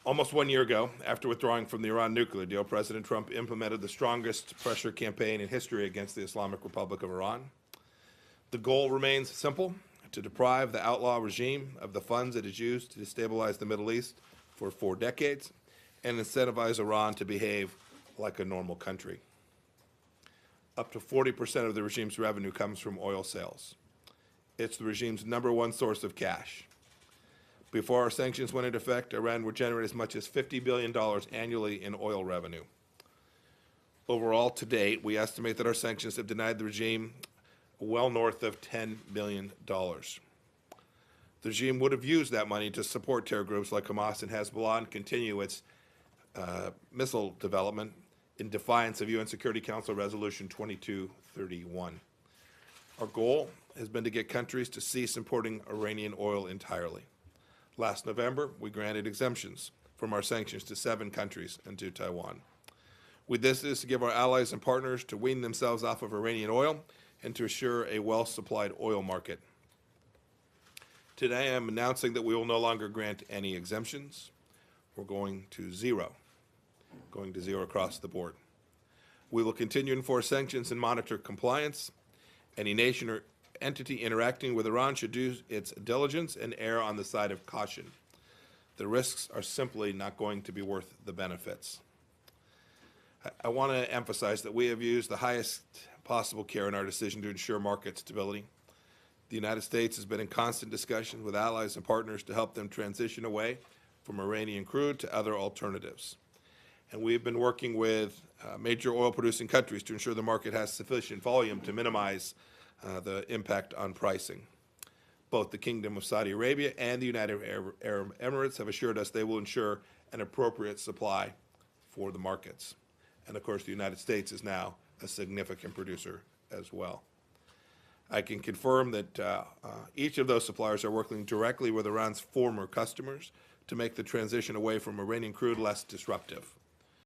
Almost 1 year ago, after withdrawing from the Iran nuclear deal, President Trump implemented the strongest pressure campaign in history against the Islamic Republic of Iran. The goal remains simple: to deprive the outlaw regime of the funds it has used to destabilize the Middle East for 4 decades and incentivize Iran to behave like a normal country. Up to 40% of the regime's revenue comes from oil sales. It's the regime's #1 source of cash. Before our sanctions went into effect, Iran would generate as much as $50 billion annually in oil revenue. Overall, to date, we estimate that our sanctions have denied the regime well north of $10 billion. The regime would have used that money to support terror groups like Hamas and Hezbollah and continue its missile development in defiance of UN Security Council Resolution 2231. Our goal has been to get countries to cease importing Iranian oil entirely. Last November, we granted exemptions from our sanctions to 7 countries and to Taiwan. With this is to give our allies and partners to wean themselves off of Iranian oil and to assure a well-supplied oil market. Today, I'm announcing that we will no longer grant any exemptions. We're going to zero across the board. We will continue to enforce sanctions and monitor compliance. Any nation or entity interacting with Iran should do its diligence and err on the side of caution. The risks are simply not going to be worth the benefits. I want to emphasize that we have used the highest possible care in our decision to ensure market stability. The United States has been in constant discussion with allies and partners to help them transition away from Iranian crude to other alternatives. And we've been working with major oil-producing countries to ensure the market has sufficient volume to minimize the impact on pricing. Both the Kingdom of Saudi Arabia and the United Arab Emirates have assured us they will ensure an appropriate supply for the markets. And of course, the United States is now a significant producer as well. I can confirm that each of those suppliers are working directly with Iran's former customers to make the transition away from Iranian crude less disruptive.